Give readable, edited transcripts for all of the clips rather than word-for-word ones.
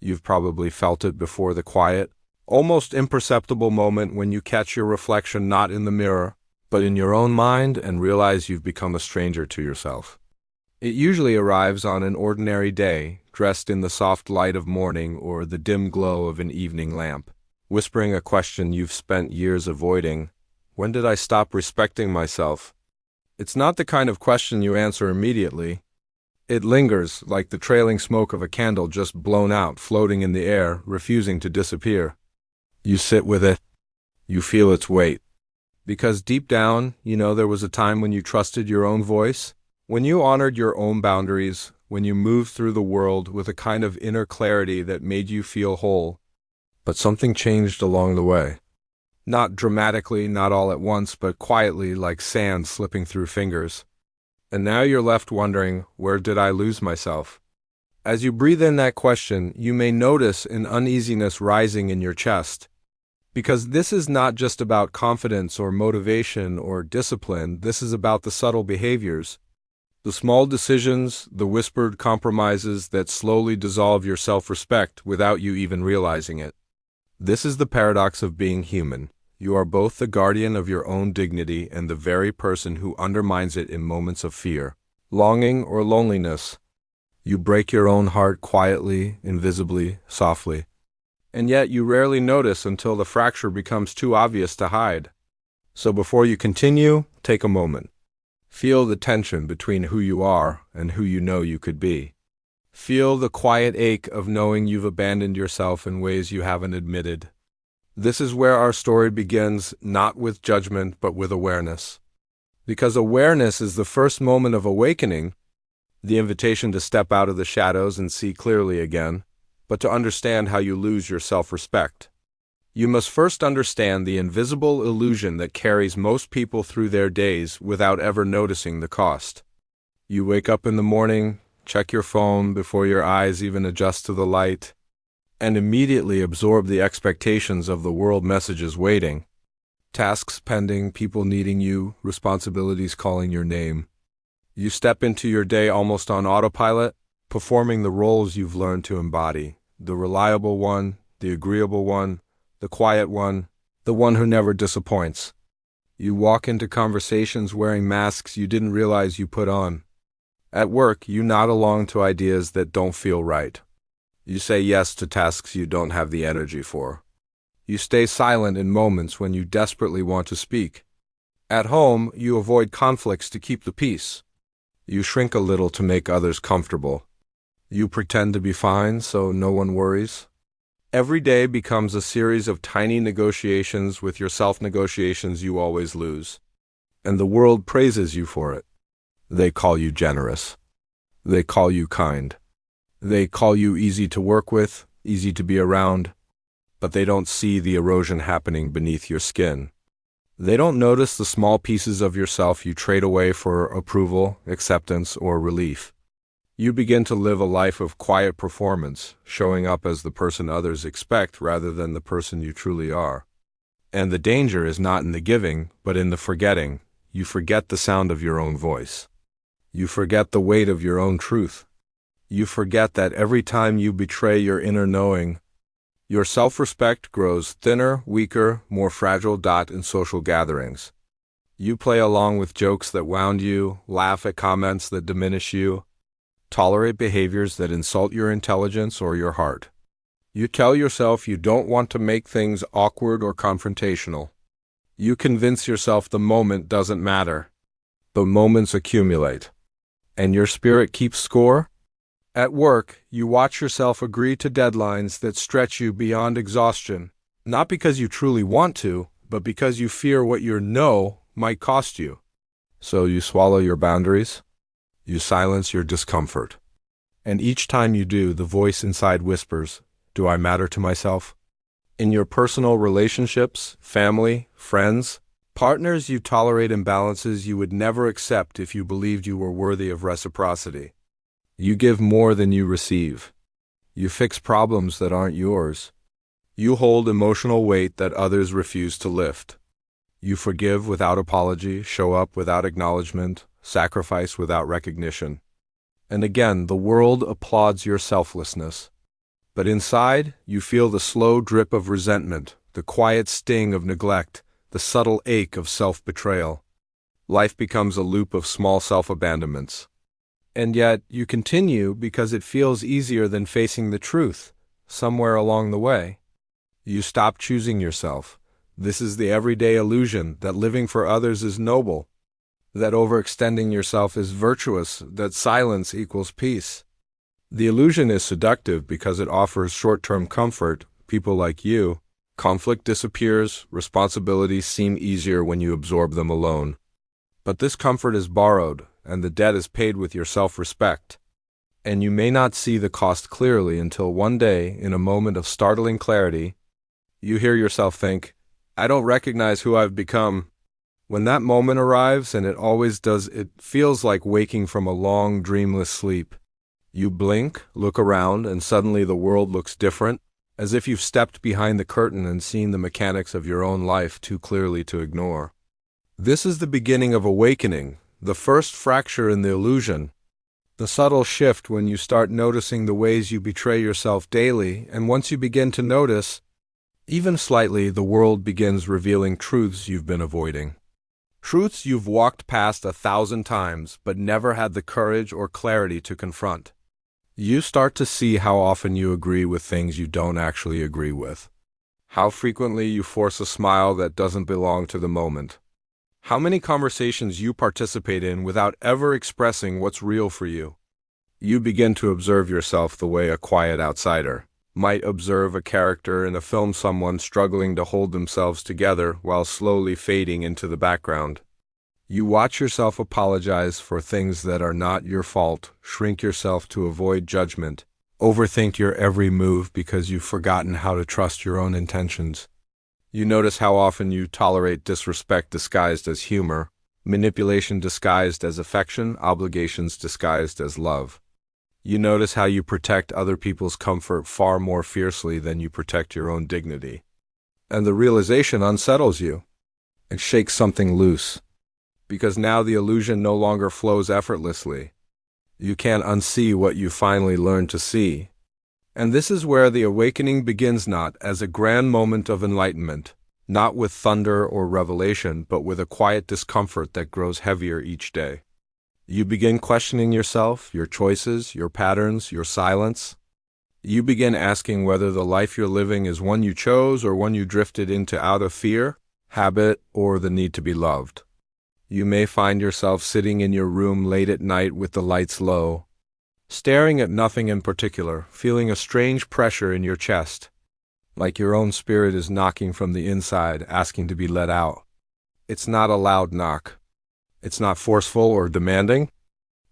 You've probably felt it before, the quiet, almost imperceptible moment when you catch your reflection not in the mirror, but in your own mind and realize you've become a stranger to yourself. It usually arrives on an ordinary day, dressed in the soft light of morning or the dim glow of an evening lamp, whispering a question you've spent years avoiding. When did I stop respecting myself? It's not the kind of question you answer immediately. It lingers, like the trailing smoke of a candle just blown out, floating in the air, refusing to disappear. You sit with it. You feel its weight. Because deep down, you know there was a time when you trusted your own voice, when you honored your own boundaries, when you moved through the world with a kind of inner clarity that made you feel whole. But something changed along the way. Not dramatically, not all at once, but quietly, like sand slipping through fingers. And now you're left wondering, where did I lose myself? As you breathe in that question, you may notice an uneasiness rising in your chest. Because this is not just about confidence or motivation or discipline, this is about the subtle behaviors. The small decisions, the whispered compromises that slowly dissolve your self-respect without you even realizing it. This is the paradox of being human. You are both the guardian of your own dignity and the very person who undermines it in moments of fear, longing, or loneliness. You break your own heart quietly, invisibly, softly. And yet you rarely notice until the fracture becomes too obvious to hide. So before you continue, take a moment. Feel the tension between who you are and who you know you could be. Feel the quiet ache of knowing you've abandoned yourself in ways you haven't admitted. This is where our story begins, not with judgment, but with awareness. Because awareness is the first moment of awakening, the invitation to step out of the shadows and see clearly again, but to understand how you lose your self-respect. You must first understand the invisible illusion that carries most people through their days without ever noticing the cost. You wake up in the morning, check your phone before your eyes even adjust to the light, and immediately absorb the expectations of the world messages waiting. Tasks pending, people needing you, responsibilities calling your name. You step into your day almost on autopilot, performing the roles you've learned to embody, the reliable one, the agreeable one, the quiet one, the one who never disappoints. You walk into conversations wearing masks you didn't realize you put on. At work, you nod along to ideas that don't feel right. You say yes to tasks you don't have the energy for. You stay silent in moments when you desperately want to speak. At home, you avoid conflicts to keep the peace. You shrink a little to make others comfortable. You pretend to be fine so no one worries. Every day becomes a series of tiny negotiations with your self-negotiations you always lose. And the world praises you for it. They call you generous. They call you kind. They call you easy to work with, easy to be around, but they don't see the erosion happening beneath your skin. They don't notice the small pieces of yourself you trade away for approval, acceptance, or relief. You begin to live a life of quiet performance, showing up as the person others expect rather than the person you truly are. And the danger is not in the giving, but in the forgetting. You forget the sound of your own voice. You forget the weight of your own truth. You forget that every time you betray your inner knowing, your self-respect grows thinner, weaker, more fragile. In social gatherings. You play along with jokes that wound you, laugh at comments that diminish you, tolerate behaviors that insult your intelligence or your heart. You tell yourself you don't want to make things awkward or confrontational. You convince yourself the moment doesn't matter. The moments accumulate. And your spirit keeps score? At work, you watch yourself agree to deadlines that stretch you beyond exhaustion, not because you truly want to, but because you fear what your no might cost you. So you swallow your boundaries. You silence your discomfort. And each time you do, the voice inside whispers, "Do I matter to myself?" In your personal relationships, family, friends, partners, you tolerate imbalances you would never accept if you believed you were worthy of reciprocity. You give more than you receive. You fix problems that aren't yours. You hold emotional weight that others refuse to lift. You forgive without apology, show up without acknowledgement, sacrifice without recognition. And again, the world applauds your selflessness. But inside, you feel the slow drip of resentment, the quiet sting of neglect, the subtle ache of self-betrayal. Life becomes a loop of small self-abandonments. And yet, you continue because it feels easier than facing the truth, somewhere along the way. You stop choosing yourself. This is the everyday illusion that living for others is noble, that overextending yourself is virtuous, that silence equals peace. The illusion is seductive because it offers short-term comfort. People like you. Conflict disappears, responsibilities seem easier when you absorb them alone. But this comfort is borrowed, and the debt is paid with your self-respect. And you may not see the cost clearly until one day, in a moment of startling clarity, you hear yourself think, "I don't recognize who I've become." When that moment arrives, and it always does, it feels like waking from a long, dreamless sleep. You blink, look around, and suddenly the world looks different, as if you've stepped behind the curtain and seen the mechanics of your own life too clearly to ignore. This is the beginning of awakening, the first fracture in the illusion, the subtle shift when you start noticing the ways you betray yourself daily, and once you begin to notice, even slightly, the world begins revealing truths you've been avoiding. Truths you've walked past 1,000 times, but never had the courage or clarity to confront. You start to see how often you agree with things you don't actually agree with. How frequently you force a smile that doesn't belong to the moment. How many conversations you participate in without ever expressing what's real for you. You begin to observe yourself the way a quiet outsider might observe a character in a film, someone struggling to hold themselves together while slowly fading into the background. You watch yourself apologize for things that are not your fault, shrink yourself to avoid judgment, overthink your every move because you've forgotten how to trust your own intentions. You notice how often you tolerate disrespect disguised as humor, manipulation disguised as affection, obligations disguised as love. You notice how you protect other people's comfort far more fiercely than you protect your own dignity. And the realization unsettles you. It shakes something loose. Because now the illusion no longer flows effortlessly. You can't unsee what you finally learned to see. And this is where the awakening begins, not as a grand moment of enlightenment, not with thunder or revelation, but with a quiet discomfort that grows heavier each day. You begin questioning yourself, your choices, your patterns, your silence. You begin asking whether the life you're living is one you chose or one you drifted into out of fear, habit, or the need to be loved. You may find yourself sitting in your room late at night with the lights low, staring at nothing in particular, feeling a strange pressure in your chest, like your own spirit is knocking from the inside, asking to be let out. It's not a loud knock. It's not forceful or demanding.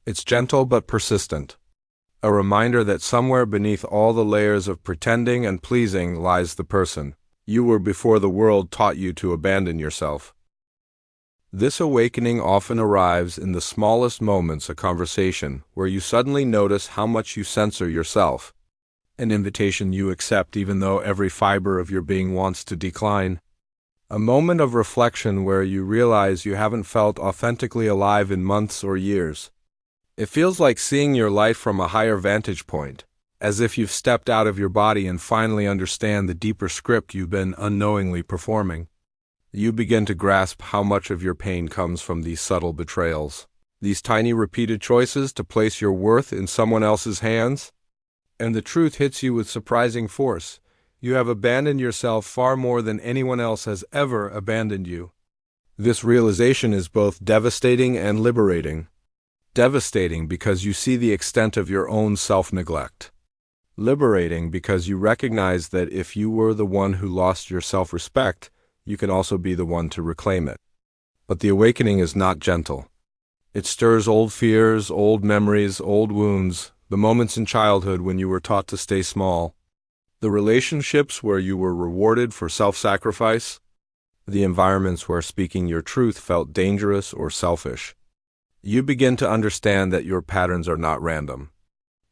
It's gentle but persistent. A reminder that somewhere beneath all the layers of pretending and pleasing lies the person you were before the world taught you to abandon yourself. This awakening often arrives in the smallest moments, a conversation where you suddenly notice how much you censor yourself, an invitation you accept even though every fiber of your being wants to decline, a moment of reflection where you realize you haven't felt authentically alive in months or years. It feels like seeing your life from a higher vantage point, as if you've stepped out of your body and finally understand the deeper script you've been unknowingly performing. You begin to grasp how much of your pain comes from these subtle betrayals, these tiny repeated choices to place your worth in someone else's hands. And the truth hits you with surprising force. You have abandoned yourself far more than anyone else has ever abandoned you. This realization is both devastating and liberating. Devastating because you see the extent of your own self-neglect. Liberating because you recognize that if you were the one who lost your self-respect, you can also be the one to reclaim it. But the awakening is not gentle. It stirs old fears, old memories, old wounds, the moments in childhood when you were taught to stay small, the relationships where you were rewarded for self-sacrifice, the environments where speaking your truth felt dangerous or selfish. You begin to understand that your patterns are not random.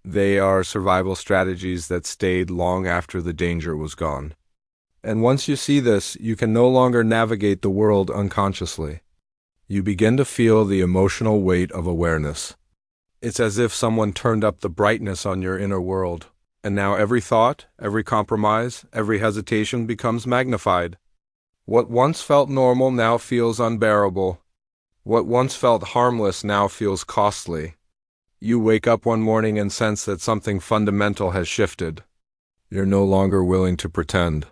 They are survival strategies that stayed long after the danger was gone. And once you see this, you can no longer navigate the world unconsciously. You begin to feel the emotional weight of awareness. It's as if someone turned up the brightness on your inner world, And now every thought, every compromise, every hesitation becomes magnified. What once felt normal now feels unbearable. What once felt harmless now feels costly. You wake up one morning and sense that something fundamental has shifted. You're no longer willing to pretend.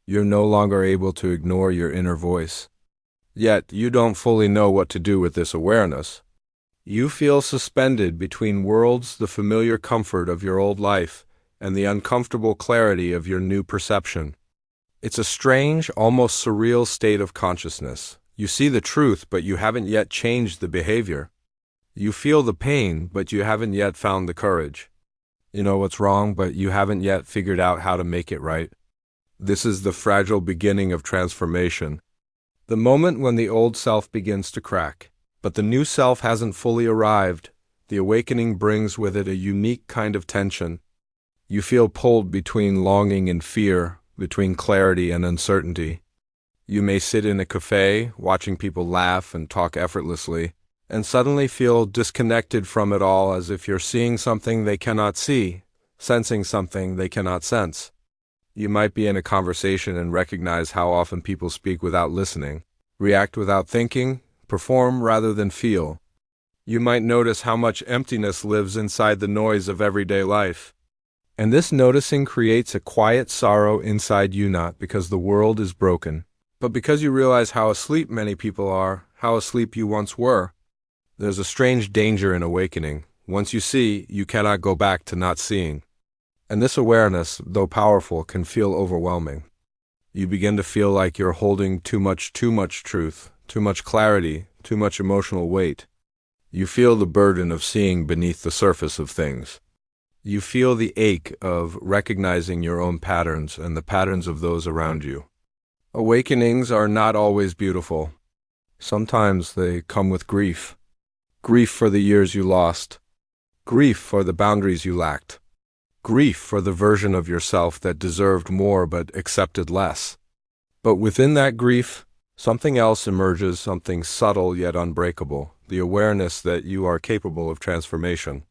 You're no longer able to ignore your inner voice. Yet, you don't fully know what to do with this awareness. You feel suspended between worlds, the familiar comfort of your old life and the uncomfortable clarity of your new perception. It's a strange, almost surreal state of consciousness. You see the truth, but you haven't yet changed the behavior. You feel the pain, but you haven't yet found the courage. You know what's wrong, but you haven't yet figured out how to make it right. This is the fragile beginning of transformation. The moment when the old self begins to crack. But the new self hasn't fully arrived. The awakening brings with it a unique kind of tension. You feel pulled between longing and fear, between clarity and uncertainty. You may sit in a cafe, watching people laugh and talk effortlessly, and suddenly feel disconnected from it all, as if you're seeing something they cannot see, sensing something they cannot sense. You might be in a conversation and recognize how often people speak without listening, react without thinking, perform rather than feel. You might notice how much emptiness lives inside the noise of everyday life. And this noticing creates a quiet sorrow inside you, not because the world is broken, but because you realize how asleep many people are, how asleep you once were. There's a strange danger in awakening. Once you see, you cannot go back to not seeing. And this awareness, though powerful, can feel overwhelming. You begin to feel like you're holding too much truth, too much clarity, too much emotional weight. You feel the burden of seeing beneath the surface of things. You feel the ache of recognizing your own patterns and the patterns of those around you. Awakenings are not always beautiful. Sometimes they come with grief. Grief for the years you lost. Grief for the boundaries you lacked. Grief for the version of yourself that deserved more but accepted less. But within that grief, something else emerges, something subtle yet unbreakable, the awareness that you are capable of transformation.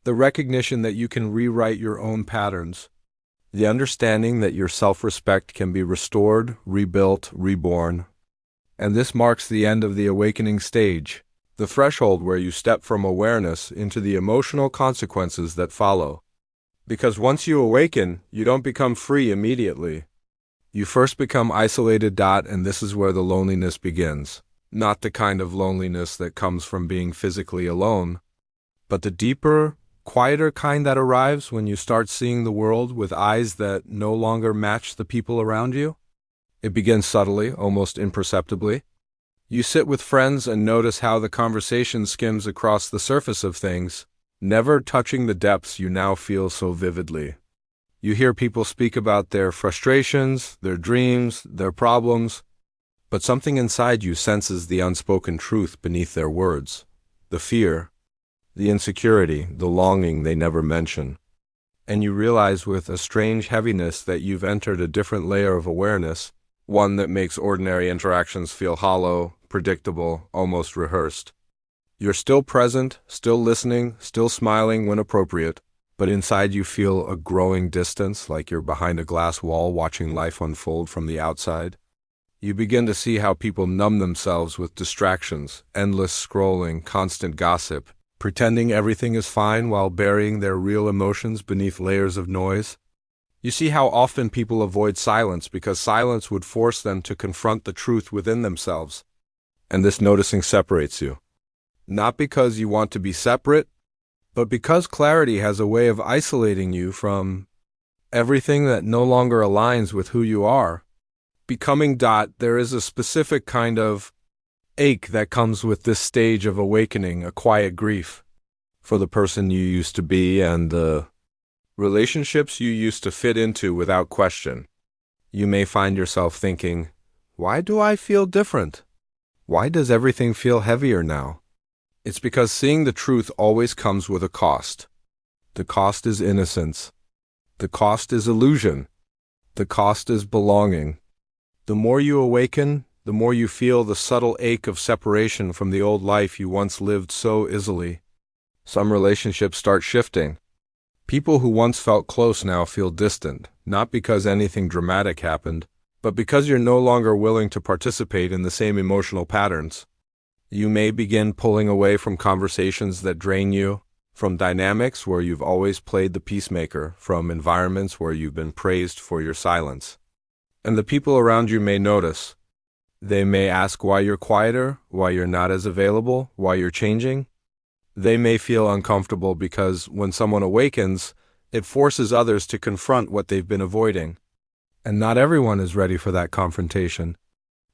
The recognition that you can rewrite your own patterns. The understanding that your self-respect can be restored, rebuilt, reborn. And this marks the end of the awakening stage, the threshold where you step from awareness into the emotional consequences that follow. Because once you awaken, you don't become free immediately. You first become isolated, and this is where the loneliness begins. Not the kind of loneliness that comes from being physically alone, but the deeper, quieter kind that arrives when you start seeing the world with eyes that no longer match the people around you. It begins subtly, almost imperceptibly. You sit with friends and notice how the conversation skims across the surface of things, never touching the depths you now feel so vividly. You hear people speak about their frustrations, their dreams, their problems, but something inside you senses the unspoken truth beneath their words, the fear, the insecurity, the longing they never mention. And you realize with a strange heaviness that you've entered a different layer of awareness, one that makes ordinary interactions feel hollow, predictable, almost rehearsed. You're still present, still listening, still smiling when appropriate, but inside you feel a growing distance, like you're behind a glass wall watching life unfold from the outside. You begin to see how people numb themselves with distractions, endless scrolling, constant gossip, pretending everything is fine while burying their real emotions beneath layers of noise. You see how often people avoid silence because silence would force them to confront the truth within themselves. And this noticing separates you. Not because you want to be separate, but because clarity has a way of isolating you from everything that no longer aligns with who you are. Becoming there is a specific kind of ache that comes with this stage of awakening, a quiet grief for the person you used to be and the relationships you used to fit into without question. You may find yourself thinking, why do I feel different? Why does everything feel heavier now? It's because seeing the truth always comes with a cost. The cost is innocence. The cost is illusion. The cost is belonging. The more you awaken, the more you feel the subtle ache of separation from the old life you once lived so easily. Some relationships start shifting. People who once felt close now feel distant, not because anything dramatic happened, but because you're no longer willing to participate in the same emotional patterns. You may begin pulling away from conversations that drain you, from dynamics where you've always played the peacemaker, from environments where you've been praised for your silence. And the people around you may notice. They may ask why you're quieter, why you're not as available, why you're changing. They may feel uncomfortable because when someone awakens, it forces others to confront what they've been avoiding. And not everyone is ready for that confrontation.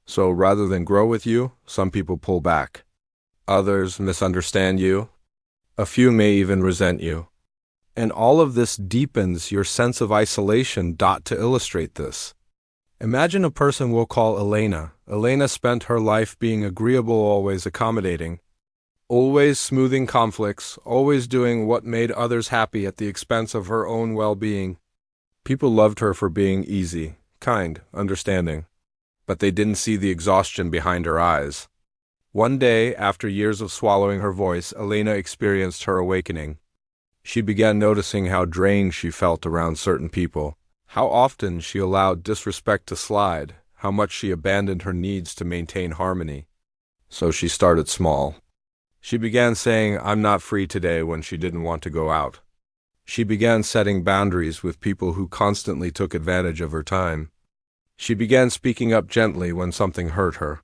So rather than grow with you, some people pull back. Others misunderstand you. A few may even resent you. And all of this deepens your sense of isolation. To illustrate this, imagine a person we'll call Elena. Elena spent her life being agreeable, always accommodating, always smoothing conflicts, always doing what made others happy at the expense of her own well-being. People loved her for being easy, kind, understanding, but they didn't see the exhaustion behind her eyes. One day, after years of swallowing her voice, Elena experienced her awakening. She began noticing how drained she felt around certain people, how often she allowed disrespect to slide, how much she abandoned her needs to maintain harmony. So she started small. She began saying, "I'm not free today," when she didn't want to go out. She began setting boundaries with people who constantly took advantage of her time. She began speaking up gently when something hurt her.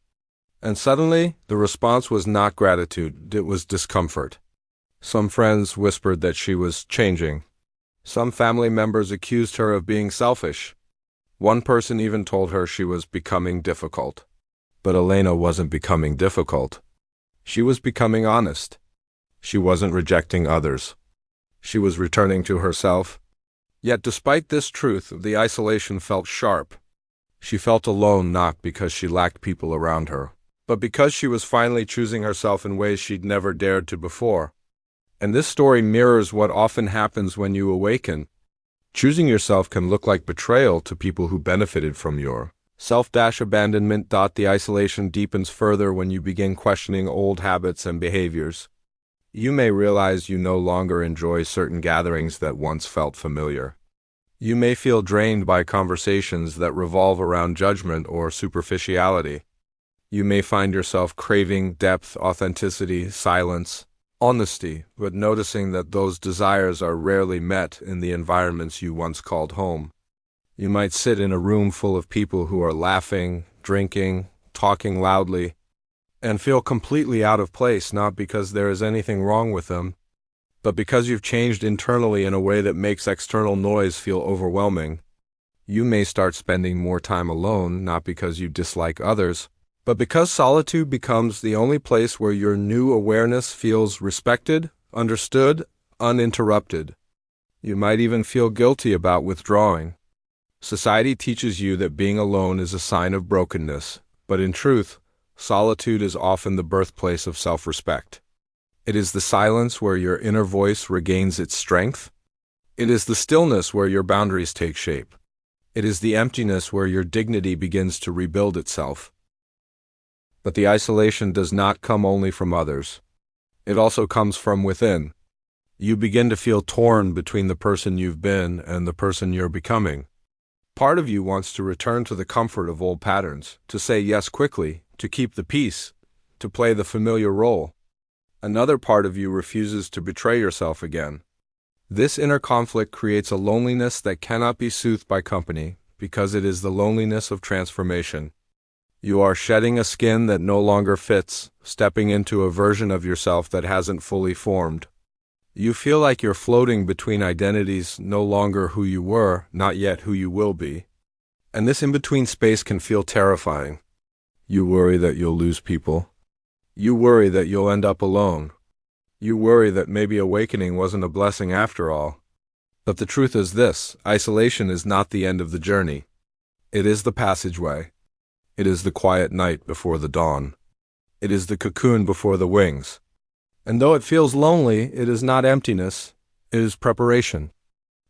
And suddenly, the response was not gratitude, it was discomfort. Some friends whispered that she was changing. Some family members accused her of being selfish. One person even told her she was becoming difficult. But Elena wasn't becoming difficult. She was becoming honest. She wasn't rejecting others. She was returning to herself. Yet despite this truth, the isolation felt sharp. She felt alone not because she lacked people around her, but because she was finally choosing herself in ways she'd never dared to before. And this story mirrors what often happens when you awaken. Choosing yourself can look like betrayal to people who benefited from your self-abandonment. The isolation deepens further when you begin questioning old habits and behaviors. You may realize you no longer enjoy certain gatherings that once felt familiar. You may feel drained by conversations that revolve around judgment or superficiality. You may find yourself craving depth, authenticity, silence, honesty, but noticing that those desires are rarely met in the environments you once called home. You might sit in a room full of people who are laughing, drinking, talking loudly, and feel completely out of place, not because there is anything wrong with them, but because you've changed internally in a way that makes external noise feel overwhelming. You may start spending more time alone, not because you dislike others, but because solitude becomes the only place where your new awareness feels respected, understood, uninterrupted. You might even feel guilty about withdrawing. Society teaches you that being alone is a sign of brokenness, but in truth, solitude is often the birthplace of self-respect. It is the silence where your inner voice regains its strength. It is the stillness where your boundaries take shape. It is the emptiness where your dignity begins to rebuild itself. But the isolation does not come only from others. It also comes from within. You begin to feel torn between the person you've been and the person you're becoming. Part of you wants to return to the comfort of old patterns, to say yes quickly, to keep the peace, to play the familiar role. Another part of you refuses to betray yourself again. This inner conflict creates a loneliness that cannot be soothed by company, because it is the loneliness of transformation. You are shedding a skin that no longer fits, stepping into a version of yourself that hasn't fully formed. You feel like you're floating between identities, no longer who you were, not yet who you will be. And this in-between space can feel terrifying. You worry that you'll lose people. You worry that you'll end up alone. You worry that maybe awakening wasn't a blessing after all. But the truth is this: isolation is not the end of the journey. It is the passageway. It is the quiet night before the dawn. It is the cocoon before the wings. And though it feels lonely, it is not emptiness, it is preparation.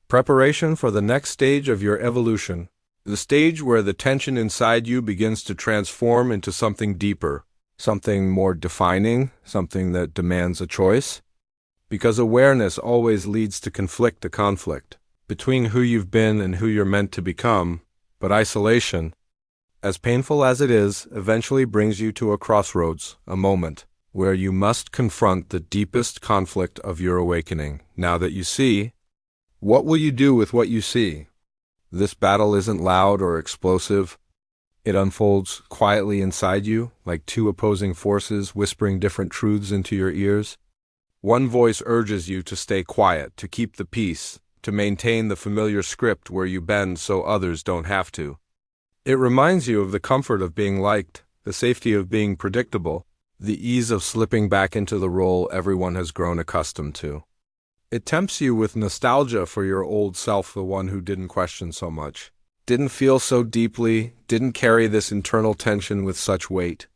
Preparation for the next stage of your evolution, the stage where the tension inside you begins to transform into something deeper, something more defining, something that demands a choice. Because awareness always leads to conflict between who you've been and who you're meant to become, but isolation, as painful as it is, eventually brings you to a crossroads, a moment where you must confront the deepest conflict of your awakening. Now that you see, what will you do with what you see? This battle isn't loud or explosive. It unfolds quietly inside you, like two opposing forces whispering different truths into your ears. One voice urges you to stay quiet, to keep the peace, to maintain the familiar script where you bend so others don't have to. It reminds you of the comfort of being liked, the safety of being predictable, the ease of slipping back into the role everyone has grown accustomed to. It tempts you with nostalgia for your old self, the one who didn't question so much, didn't feel so deeply, didn't carry this internal tension with such weight.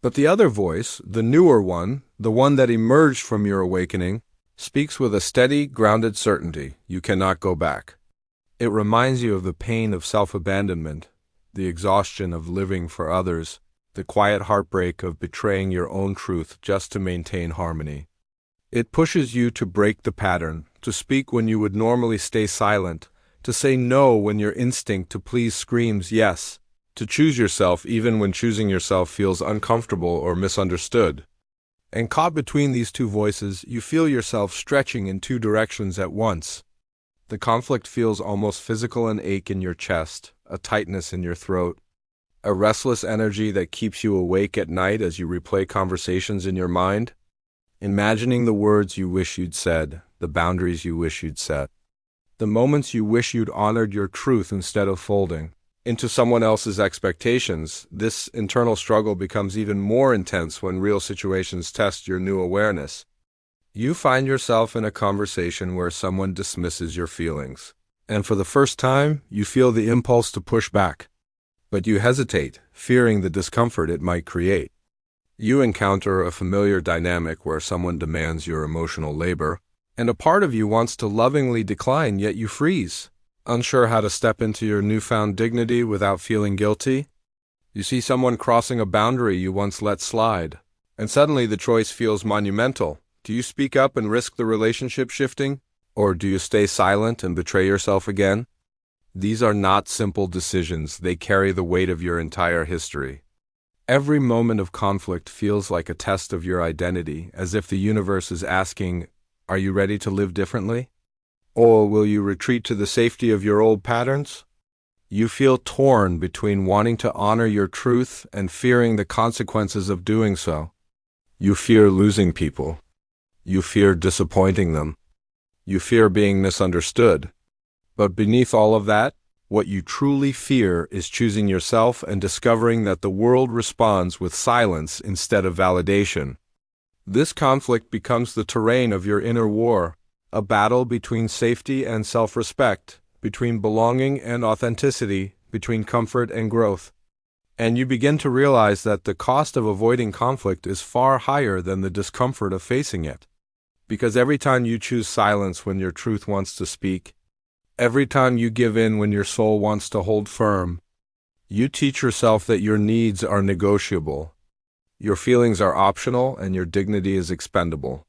But the other voice, the newer one, the one that emerged from your awakening, speaks with a steady, grounded certainty. You cannot go back. It reminds you of the pain of self-abandonment, the exhaustion of living for others, the quiet heartbreak of betraying your own truth just to maintain harmony. It pushes you to break the pattern, to speak when you would normally stay silent, to say no when your instinct to please screams yes, to choose yourself even when choosing yourself feels uncomfortable or misunderstood. And caught between these two voices, you feel yourself stretching in two directions at once. The conflict feels almost physical, an ache in your chest, a tightness in your throat, a restless energy that keeps you awake at night as you replay conversations in your mind, imagining the words you wish you'd said, the boundaries you wish you'd set, the moments you wish you'd honored your truth instead of folding into someone else's expectations. This internal struggle becomes even more intense when real situations test your new awareness. You find yourself in a conversation where someone dismisses your feelings, and for the first time, you feel the impulse to push back. But you hesitate, fearing the discomfort it might create. You encounter a familiar dynamic where someone demands your emotional labor, and a part of you wants to lovingly decline, yet you freeze, unsure how to step into your newfound dignity without feeling guilty. You see someone crossing a boundary you once let slide, and suddenly the choice feels monumental. Do you speak up and risk the relationship shifting, or do you stay silent and betray yourself again? These are not simple decisions. They carry the weight of your entire history. Every moment of conflict feels like a test of your identity, as if the universe is asking, are you ready to live differently? Or will you retreat to the safety of your old patterns? You feel torn between wanting to honor your truth and fearing the consequences of doing so. You fear losing people. You fear disappointing them. You fear being misunderstood. But beneath all of that, what you truly fear is choosing yourself and discovering that the world responds with silence instead of validation. This conflict becomes the terrain of your inner war, a battle between safety and self-respect, between belonging and authenticity, between comfort and growth. And you begin to realize that the cost of avoiding conflict is far higher than the discomfort of facing it. Because every time you choose silence when your truth wants to speak, every time you give in when your soul wants to hold firm, you teach yourself that your needs are negotiable, your feelings are optional, and your dignity is expendable.